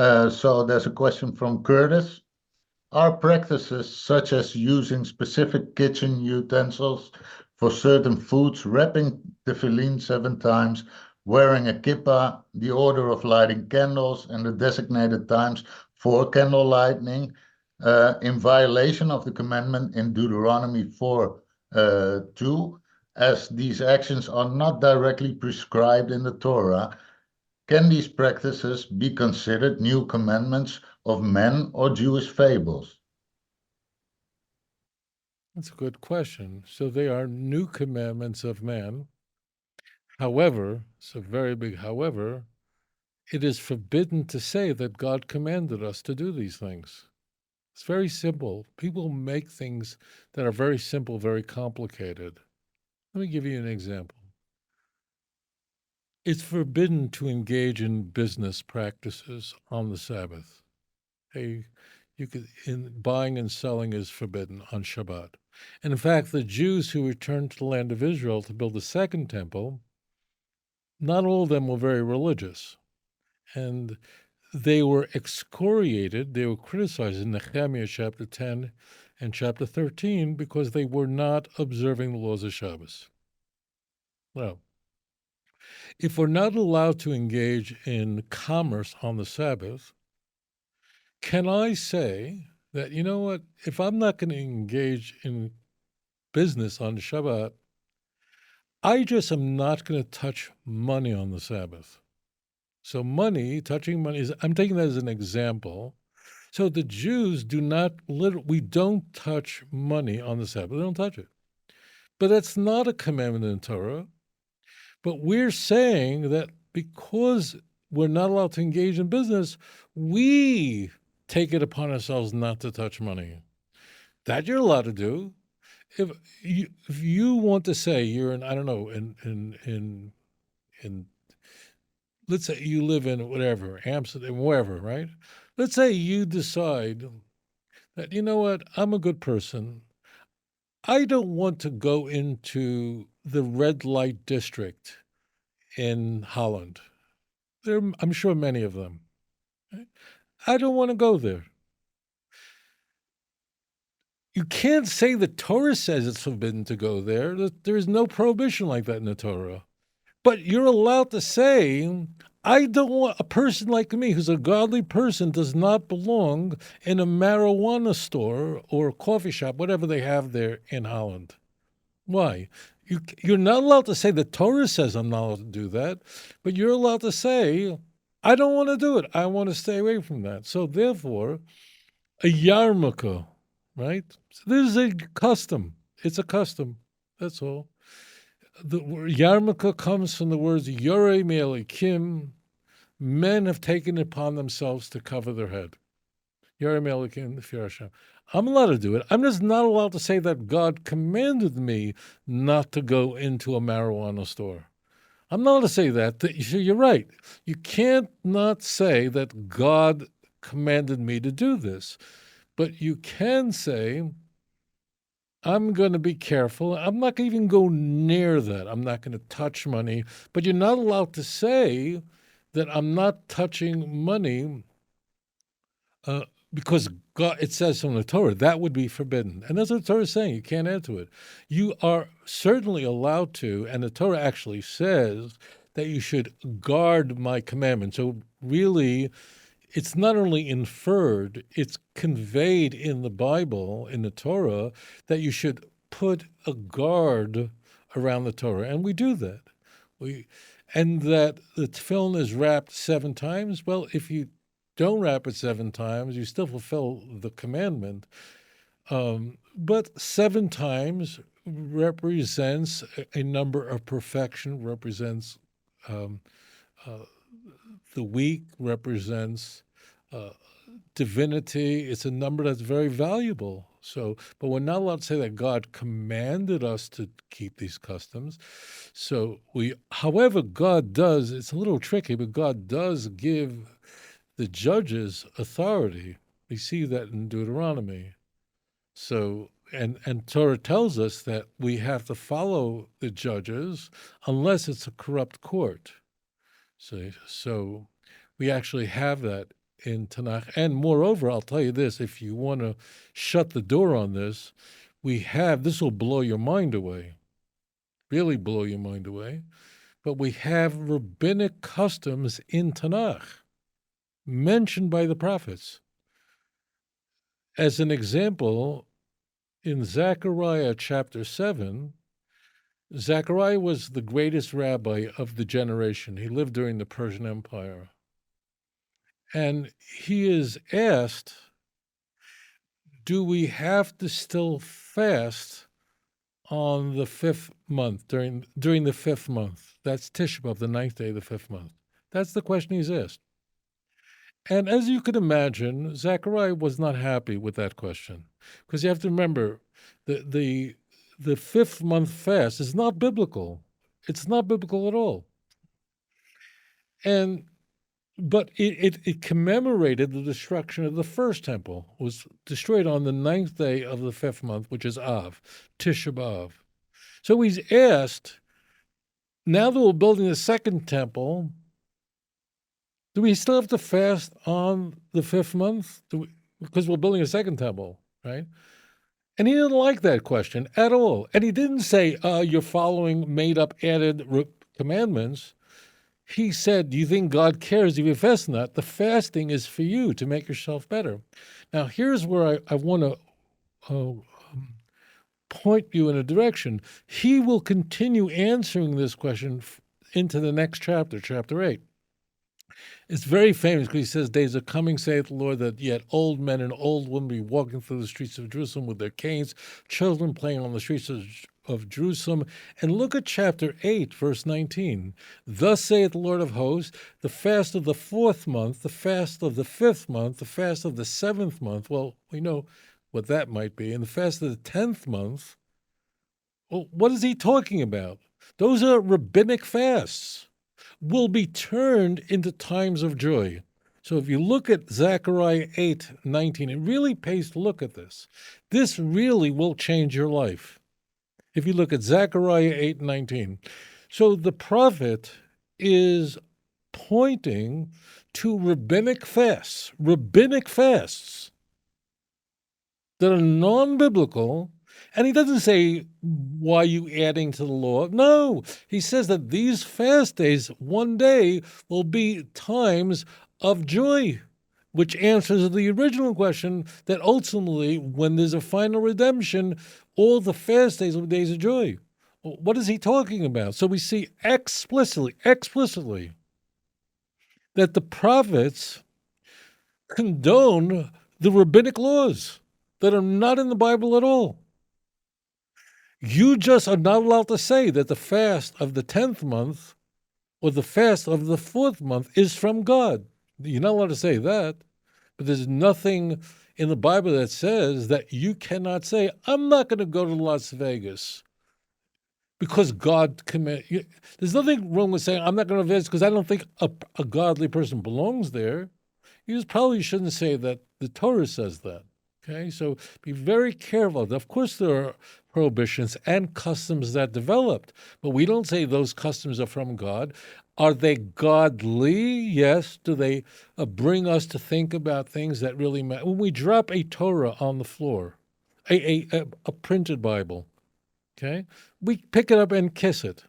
So there's a question from Curtis. Are practices such as using specific kitchen utensils for certain foods, wrapping tefillin 7 times, wearing a kippah, the order of lighting candles, and the designated times for candle lighting in violation of the commandment in Deuteronomy 4 2, as these actions are not directly prescribed in the Torah? Can these practices be considered new commandments of men or Jewish fables? That's a good question. So they are new commandments of man. However, it's a very big however, it is forbidden to say that God commanded us to do these things. It's very simple. People make things that are very simple, very complicated. Let me give you an example. It's forbidden to engage in business practices on the Sabbath. Hey, you could in buying and selling is forbidden on Shabbat. And in fact, the Jews who returned to the land of Israel to build the second temple, not all of them were very religious. And they were excoriated, they were criticized in Nehemiah chapter 10 and chapter 13 because they were not observing the laws of Shabbos. Well, if we're not allowed to engage in commerce on the Sabbath, can I say that, you know what, if I'm not going to engage in business on Shabbat, I just am not going to touch money on the Sabbath? So, touching money is, I'm taking that as an example. So the Jews do not, we don't touch money on the Sabbath. They don't touch it. But that's not a commandment in Torah. But we're saying that because we're not allowed to engage in business, we take it upon ourselves not to touch money. That you're allowed to do. If you want to say you're in, I don't know, in let's say you live in whatever, Amsterdam, wherever, right? Let's say you decide that, you know what, I'm a good person. I don't want to go into the red light district in Holland. I'm sure many of them. I don't want to go there. You can't say the Torah says it's forbidden to go there. There is no prohibition like that in the Torah. But you're allowed to say, I don't want a person like me who's a godly person does not belong in a marijuana store or a coffee shop, whatever they have there in Holland. Why? You're not allowed to say the Torah says I'm not allowed to do that, but you're allowed to say, I don't want to do it. I want to stay away from that. So therefore, a yarmulke, right? So this is a custom. It's a custom. That's all. The yarmulke comes from the words Yorei Me'elikim. Men have taken it upon themselves to cover their head. Yorei Me'elikim, Fear Hashem. I'm allowed to do it. I'm just not allowed to say that God commanded me not to go into a marijuana store. I'm not allowed to say that. You're right. You can't not say that God commanded me to do this. But you can say, I'm going to be careful. I'm not going to even go near that. I'm not going to touch money. But you're not allowed to say that I'm not touching money uh, because God, it says from the Torah, that would be forbidden. And that's what the Torah is saying. You can't add to it. You are certainly allowed to, and the Torah actually says that you should guard my commandments. So really, it's not only inferred, it's conveyed in the Bible, in the Torah, that you should put a guard around the Torah. And we do that. And that the tefillin is wrapped 7 times. Well, if you don't wrap it 7 times, you still fulfill the commandment. But 7 times represents a number of perfection, represents the week, represents uh, divinity. It's a number that's very valuable. So, but we're not allowed to say that God commanded us to keep these customs. So however, God does, it's a little tricky, but God does give the judges authority. We see that in Deuteronomy. So, and Torah tells us that we have to follow the judges unless it's a corrupt court. So we actually have that in Tanakh. And moreover, I'll tell you this, if you want to shut the door on this, this will blow your mind away, really blow your mind away, but we have rabbinic customs in Tanakh mentioned by the prophets. As an example, in Zechariah chapter 7, Zechariah was the greatest rabbi of the generation. He lived during the Persian Empire. And he is asked, do we have to still fast on the 5th month, during the 5th month? That's Tisha B'Av, the 9th day of the 5th month. That's the question he's asked. And as you could imagine, Zechariah was not happy with that question, because you have to remember, the 5th month fast is not biblical. It's not biblical at all. But it commemorated the destruction of the first temple. It was destroyed on the 9th day of the 5th month, which is Av, Tisha B'Av. So he's asked, now that we're building the second temple, do we still have to fast on the 5th month? Because we're building a second temple, right? And he didn't like that question at all. And he didn't say, you're following made-up, added commandments. He said, do you think God cares if you fast or not? The fasting is for you to make yourself better. Now, here's where I want to point you in a direction. He will continue answering this question into the next chapter, chapter 8. It's very famous because he says, days are coming, saith the Lord, that yet old men and old women be walking through the streets of Jerusalem with their canes, children playing on the streets of Jerusalem. And look at chapter 8, verse 19. Thus saith the Lord of hosts, the fast of the 4th month, the fast of the 5th month, the fast of the 7th month. Well, we know what that might be. And the fast of the 10th month. Well, what is he talking about? Those are rabbinic fasts. Will be turned into times of joy. So if you look at Zechariah 8:19, it really pays to look at this. This really will change your life. If you look at Zechariah 8:19. So the prophet is pointing to rabbinic fasts that are non-biblical. And he doesn't say, why are you adding to the law? No, he says that these fast days one day will be times of joy, which answers the original question that ultimately, when there's a final redemption, all the fast days will be days of joy. What is he talking about? So we see explicitly, that the prophets condone the rabbinic laws that are not in the Bible at all. You just are not allowed to say that the fast of the 10th month or the fast of the 4th month is from God. You're not allowed to say that, but there's nothing in the Bible that says that you cannot say, I'm not going to go to Las Vegas because God commanded. There's nothing wrong with saying, I'm not going to Vegas because I don't think a godly person belongs there. You just probably shouldn't say that the Torah says that. Okay, so be very careful. Of course, there are prohibitions and customs that developed, but we don't say those customs are from God. Are they godly? Yes. Do they bring us to think about things that really matter? When we drop a Torah on the floor, a printed Bible, okay, we pick it up and kiss it.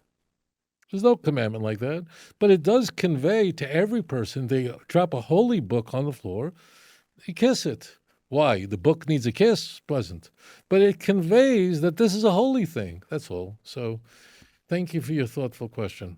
There's no commandment like that, but it does convey to every person. They drop a holy book on the floor, they kiss it. Why? The book needs a kiss? Doesn't. But it conveys that this is a holy thing. That's all. So thank you for your thoughtful question.